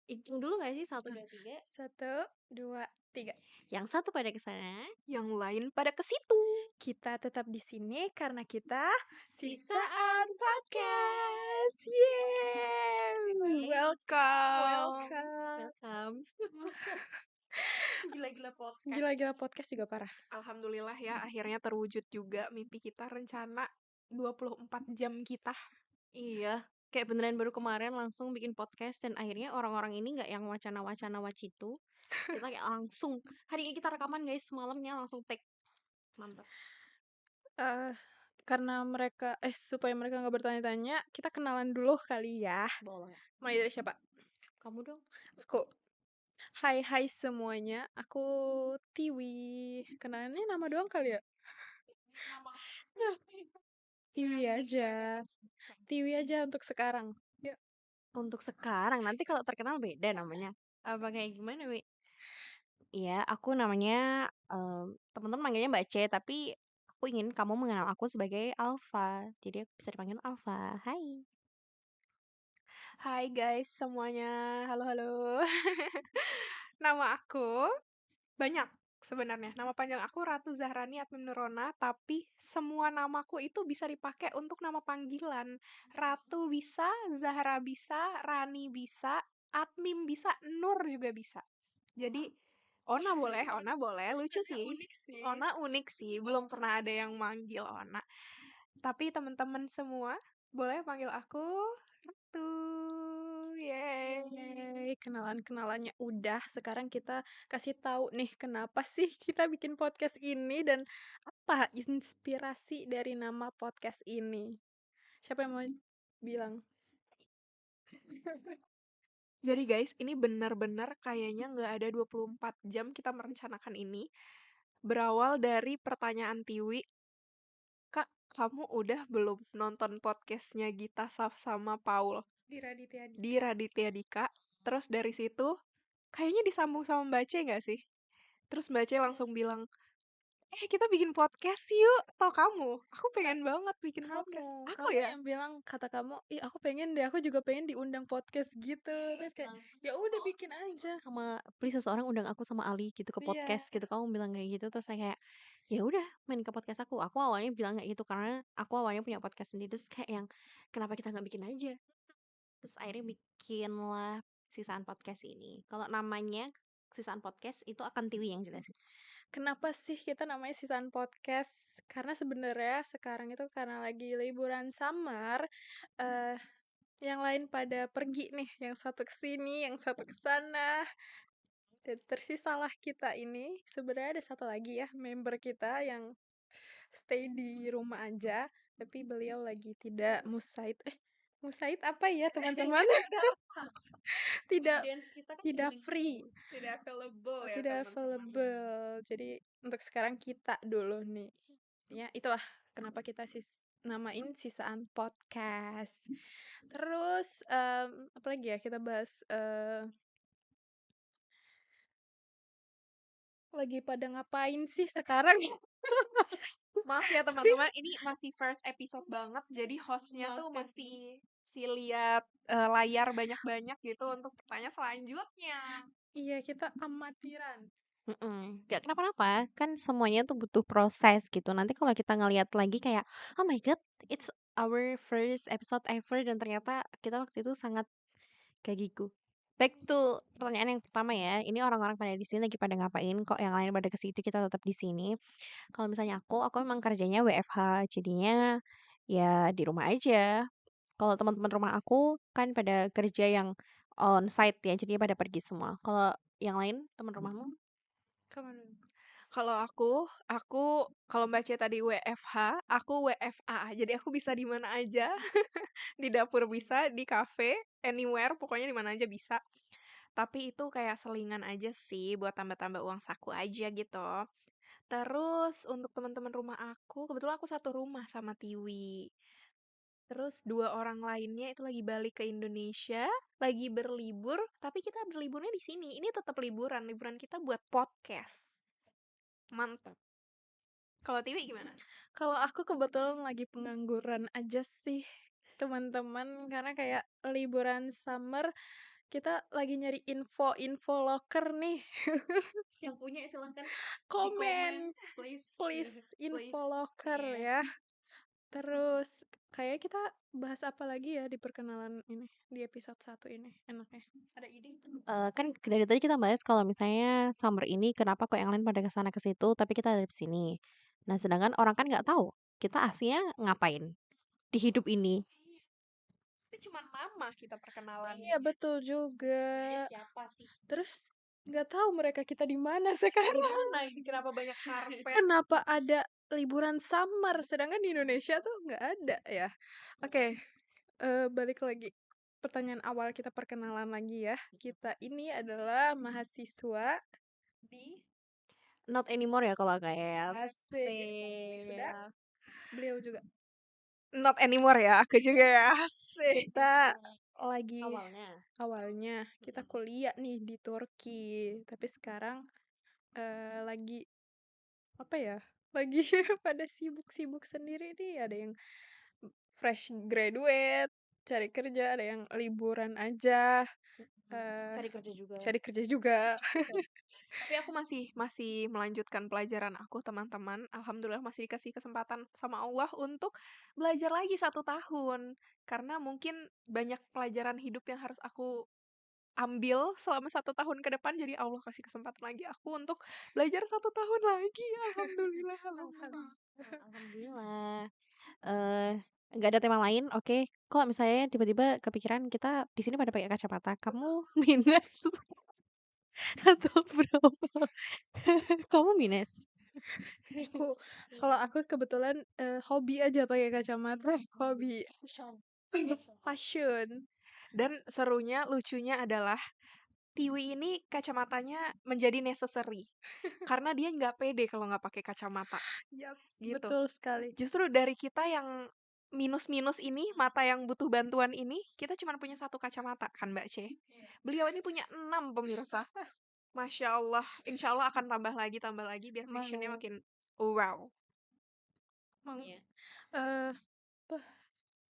Hitung dulu gak sih? 1, 2, 3. 1, 2, 3. Yang satu pada ke sana, Yang lain pada ke situ. Kita tetap di sini karena kita Sisaan Podcast. Yeay. Welcome. Welcome. Gila-gila podcast. Gila-gila podcast juga parah. Alhamdulillah ya, akhirnya terwujud juga mimpi kita, rencana 24 jam kita. Iya, kayak beneran baru kemarin langsung bikin podcast dan akhirnya orang-orang ini nggak yang wacana-wacana wacitu. Kita kayak langsung hari ini kita rekaman guys, semalamnya langsung take. Mantap. Karena mereka supaya mereka nggak bertanya-tanya, kita kenalan dulu kali ya. Boleh. Mulai dari siapa? Kamu dong. Aku. Hai semuanya, aku Tiwi. Kenalannya nama doang kali ya? Tiwi aja. Tiwi aja untuk sekarang. Ya. Untuk sekarang, nanti kalau terkenal beda namanya. Apa kayak gimana, Wi? Iya, aku namanya teman-teman manggilnya Mbak C, tapi aku ingin kamu mengenal aku sebagai Alfa. Jadi aku bisa dipanggil Alfa. Hai. Hai guys semuanya, halo. Nama aku banyak sebenarnya. Nama panjang aku Ratu Zahrani Admin Nurona, tapi semua namaku itu bisa dipakai untuk nama panggilan. Ratu bisa, Zahra bisa, Rani bisa, Admin bisa, Nur juga bisa. Jadi Ona boleh, lucu sih. Ona unik sih, belum pernah ada yang manggil Ona. Tapi teman-teman semua boleh panggil aku Ratu. Yeay, kenalan-kenalannya udah. Sekarang kita kasih tahu nih kenapa sih kita bikin podcast ini dan apa inspirasi dari nama podcast ini. Siapa yang mau bilang? Jadi guys, ini benar-benar kayaknya nggak ada 24 jam kita merencanakan ini. Berawal dari pertanyaan Tiwi, Kak, kamu udah belum nonton podcastnya Gita Saf sama Paul Di Raditya di Raditya Dika? Terus dari situ, kayaknya disambung sama Mbak C nggak sih? Terus Mbak C langsung bilang, kita bikin podcast yuk. Tau kamu, aku pengen banget bikin podcast. Aku kamu ya? yang bilang, kata kamu, ih aku pengen deh, aku juga pengen diundang podcast gitu. Terus kayak, ya udah bikin aja. Sama please seseorang undang aku sama Ali gitu ke Iya. podcast gitu. Kamu bilang kayak gitu terus saya kayak ya udah main ke podcast aku. Aku awalnya bilang kayak gitu karena aku awalnya punya podcast sendiri terus kayak yang kenapa kita nggak bikin aja. Terus akhirnya bikinlah sisaan podcast ini. Kalau namanya sisaan podcast itu akan Tiwi yang jelasin. Kenapa sih kita namanya Sisaan Podcast? Karena sebenarnya sekarang itu karena lagi liburan summer, yang lain pada pergi nih, yang satu ke sini, yang satu ke sana. Dan tersisalah kita ini. Sebenarnya ada satu lagi ya, member kita yang stay di rumah aja, tapi beliau lagi tidak musaid. Musaid apa ya, teman-teman? Tidak tidak free. Tidak available ya Tidak teman-teman. available. Jadi untuk sekarang kita dulu nih. Ya, itulah kenapa kita namain Sisaan Podcast. Terus apa lagi ya kita bahas lagi pada ngapain sih sekarang? Maaf ya teman-teman, ini masih first episode banget, jadi hostnya tuh masih lihat layar banyak-banyak gitu untuk pertanyaan selanjutnya. Iya, kita amatiran. Gak kenapa-napa, kan semuanya tuh butuh proses gitu. Nanti kalau kita ngeliat lagi kayak, oh my god, it's our first episode ever dan ternyata kita waktu itu sangat kayak gitu. Back to pertanyaan yang pertama ya. Ini orang-orang pada di sini lagi pada ngapain? Kok yang lain pada ke situ kita tetap di sini? Kalau misalnya aku memang kerjanya WFH, jadinya ya di rumah aja. Kalau teman-teman rumah aku kan pada kerja yang on site ya, jadinya pada pergi semua. Kalau yang lain teman rumahmu? Kemana? Kalau aku kalau Mbak C tadi WFH, aku WFA. Jadi aku bisa di mana aja. Di dapur bisa, di cafe, anywhere, pokoknya di mana aja bisa. Tapi itu kayak selingan aja sih buat tambah-tambah uang saku aja gitu. Terus untuk teman-teman rumah aku, kebetulan aku satu rumah sama Tiwi. Terus 2 orang lainnya itu lagi balik ke Indonesia, lagi berlibur, tapi kita berliburnya di sini. Ini tetap liburan kita buat podcast. Mantap. Kalau Tiwi gimana? Kalau aku kebetulan lagi pengangguran aja sih, teman-teman, karena kayak liburan summer kita lagi nyari info loker nih. Yang punya silahkan Komen, please. please info loker ya. Terus kayak kita bahas apa lagi ya di perkenalan ini, di episode 1 ini enaknya? Ada ide? Kan dari tadi kita bahas kalau misalnya summer ini kenapa kok yang lain pada kesana ke situ, tapi kita ada di sini. Nah, sedangkan orang kan nggak tahu kita aslinya ngapain di hidup ini. Itu cuma mama kita perkenalan. Iya betul juga. Siapa sih? Terus nggak tahu mereka kita di mana sekarang. Mana ini? Kenapa banyak karpet? Kenapa ada liburan summer sedangkan di Indonesia tuh nggak ada ya? Oke, balik lagi. Pertanyaan awal kita perkenalan lagi ya. Kita ini adalah mahasiswa di Not anymore ya kalau kayak Asik. Sudah. Beliau juga. Not anymore ya, aku juga ya. Asik. Kita lagi awalnya. kita kuliah nih di Turki, tapi sekarang lagi apa ya? Lagi pada sibuk-sibuk sendiri nih. Ada yang fresh graduate, cari kerja, ada yang liburan aja, Cari kerja juga. cari kerja juga. Tapi aku masih melanjutkan pelajaran aku, teman-teman. Alhamdulillah masih dikasih kesempatan sama Allah untuk belajar lagi 1 tahun. Karena mungkin banyak pelajaran hidup yang harus aku ambil selama 1 tahun ke depan. Jadi Allah kasih kesempatan lagi aku untuk belajar 1 tahun lagi. Alhamdulillah. Alhamdulillah. Nggak ada tema lain, oke. Kok misalnya tiba-tiba kepikiran kita di sini pada pakai kacamata, kamu minus atau berapa? Kamu minus? Kalau aku kebetulan hobi aja pakai kacamata, hobi fashion. Dan serunya, lucunya adalah Tiwi ini kacamatanya menjadi necessary. Karena dia nggak pede kalau nggak pakai kacamata. Yaps, Gitu. betul sekali. Justru dari kita yang minus-minus ini, mata yang butuh bantuan ini, kita cuma punya 1 kacamata kan Mbak C. Beliau ini punya 6 pemirsa. Masya Allah. Insya Allah akan tambah lagi biar fashionnya makin wow. Iya. Eh,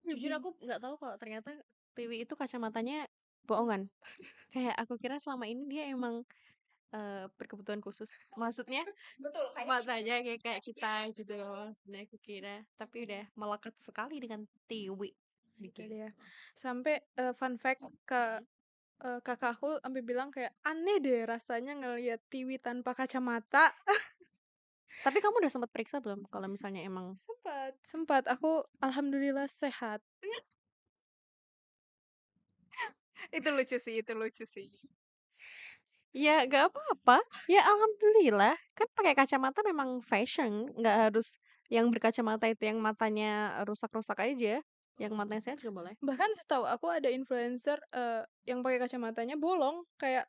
Jujur aku nggak tahu kalau ternyata Tiwi itu kacamatanya bohongan. Kayak aku kira selama ini dia emang berkebutuhan khusus. Maksudnya Betul, matanya kayak kita gitu loh. Maksudnya aku kira. Tapi udah melekat sekali dengan Tiwi. gitu dia. Sampai fun fact ke kakakku sampai bilang kayak aneh deh rasanya ngelihat Tiwi tanpa kacamata. Tapi kamu udah sempat periksa belum kalau misalnya emang Sempat aku alhamdulillah sehat. Itu lucu sih. ya gak apa-apa. Ya alhamdulillah. Kan pakai kacamata memang fashion, nggak harus yang berkacamata itu yang matanya rusak-rusak aja. Yang matanya sehat juga boleh. Bahkan setahu aku ada influencer yang pakai kacamatanya bolong kayak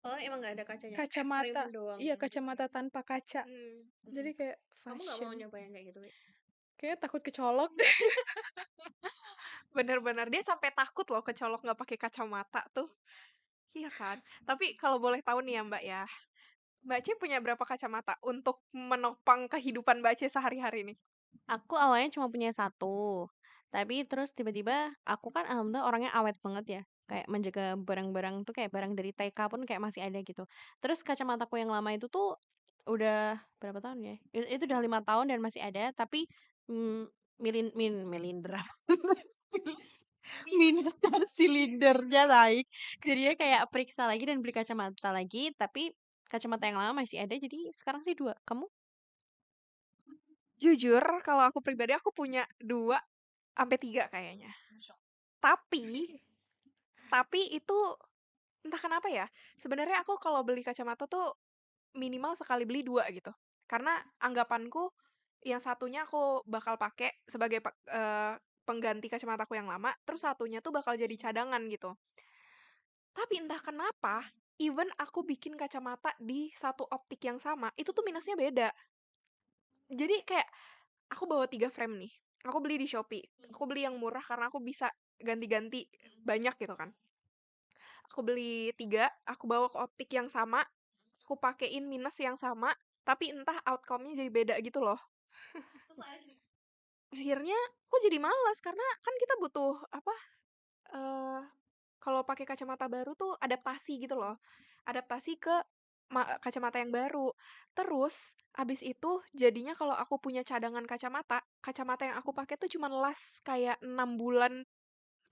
Oh, emang nggak ada kacanya? kacamata. Frame doang. Iya, kacamata tanpa kaca. Jadi kayak Kamu nggak mau fashion. nyobain kayak gitu, Wi? Kayak takut kecolok deh. Bener-bener dia sampai takut loh kecolok nggak pakai kacamata tuh. Iya kan? Tapi kalau boleh tahu nih ya Mbak ya, Mbak C punya berapa kacamata untuk menopang kehidupan Mbak C sehari-hari nih? Aku awalnya cuma punya satu, tapi terus tiba-tiba aku kan alhamdulillah orangnya awet banget ya, kayak menjaga barang-barang tuh kayak barang dari TK pun kayak masih ada gitu. Terus kacamataku yang lama itu tuh udah berapa tahun ya? Itu udah 5 tahun dan masih ada, tapi mm, milinder apa? Minus dan silindernya naik. Jadinya kayak periksa lagi dan beli kacamata lagi, tapi kacamata yang lama masih ada, jadi sekarang sih 2. Kamu? Jujur, kalau aku pribadi aku punya 2 sampai 3 kayaknya. Tapi itu entah kenapa ya, sebenarnya aku kalau beli kacamata tuh minimal sekali beli 2 gitu. Karena anggapanku yang satunya aku bakal pakai sebagai pengganti kacamataku yang lama, terus satunya tuh bakal jadi cadangan gitu. Tapi entah kenapa, even aku bikin kacamata di satu optik yang sama, itu tuh minusnya beda. Jadi kayak aku bawa 3 frame nih. Aku beli di Shopee. Aku beli yang murah karena aku bisa ganti-ganti banyak gitu kan. Aku beli 3, aku bawa ke optik yang sama, aku pakein minus yang sama, tapi entah outcome-nya jadi beda gitu loh. Akhirnya aku jadi malas karena kan kita butuh apa? eh kalau pakai kacamata baru tuh adaptasi gitu loh. Adaptasi ke kacamata yang baru. Terus abis itu jadinya kalau aku punya cadangan kacamata, kacamata yang aku pakai tuh cuman las kayak 6 bulan,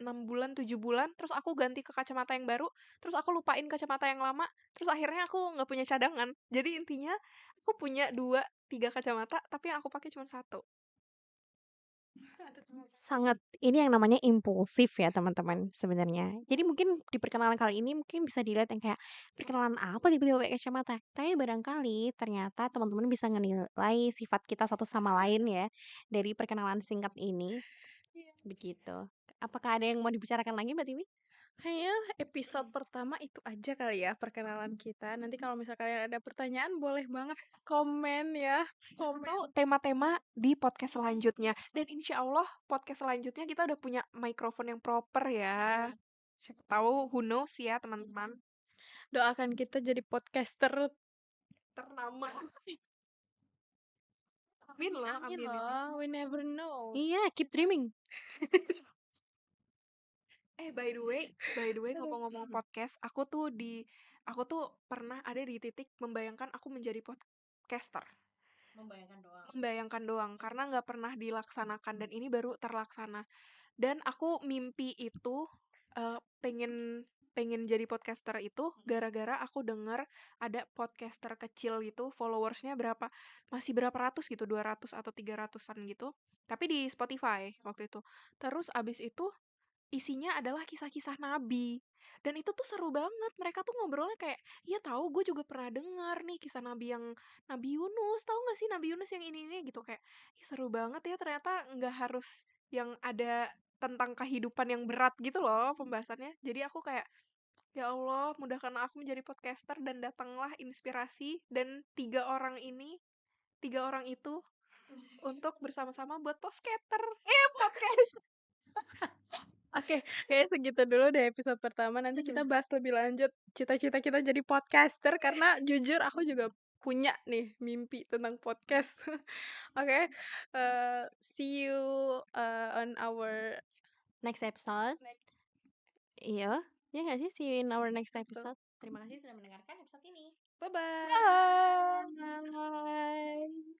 7 bulan, terus aku ganti ke kacamata yang baru, terus aku lupain kacamata yang lama, terus akhirnya aku nggak punya cadangan. Jadi intinya aku punya 2, 3 kacamata, tapi yang aku pakai cuma satu. Sangat ini yang namanya impulsif ya teman-teman sebenarnya. Jadi mungkin di perkenalan kali ini mungkin bisa dilihat yang kayak, perkenalan apa tiba-tiba pakai kacamata? Tapi barangkali ternyata teman-teman bisa menilai sifat kita satu sama lain ya, dari perkenalan singkat ini, Yes. begitu. Apakah ada yang mau dibicarakan lagi Mbak Tiwi? Kayaknya episode pertama itu aja kali ya perkenalan kita. Nanti kalau misal kalian ada pertanyaan boleh banget komen ya. Atau tema-tema di podcast selanjutnya. Dan insya Allah podcast selanjutnya kita udah punya mikrofon yang proper ya. Siapa tahu, who knows ya teman-teman. Doakan kita jadi podcaster. Ternama. Amin loh, Amin amin. loh, we never know. Iya, keep dreaming. By the way, ngomong-ngomong podcast, aku tuh pernah ada di titik membayangkan aku menjadi podcaster. Membayangkan doang, karena nggak pernah dilaksanakan dan ini baru terlaksana. Dan aku mimpi itu pengen pengen jadi podcaster itu gara-gara aku denger ada podcaster kecil gitu, followersnya berapa, masih berapa ratus gitu, 200 atau 300-an gitu. Tapi di Spotify waktu itu. Terus abis itu isinya adalah kisah-kisah nabi. Dan itu tuh seru banget. Mereka tuh ngobrolnya kayak, "Iya tahu, gue juga pernah dengar nih kisah nabi yang Nabi Yunus. Tahu nggak sih Nabi Yunus yang ini gitu kayak, ih seru banget ya ternyata nggak harus yang ada tentang kehidupan yang berat gitu loh pembahasannya." Jadi aku kayak, ya Allah, mudahkanlah aku menjadi podcaster dan datanglah inspirasi dan 3 orang itu untuk bersama-sama buat podcast. Oke, kayaknya segitu dulu deh episode pertama. Nanti kita bahas lebih lanjut cita-cita kita jadi podcaster karena jujur aku juga punya nih mimpi tentang podcast. Oke, see you on our Next episode. next. Iya, ya nggak sih? See you in our next Betul. episode. Terima kasih sudah mendengarkan episode ini. Bye bye. Bye. Bye.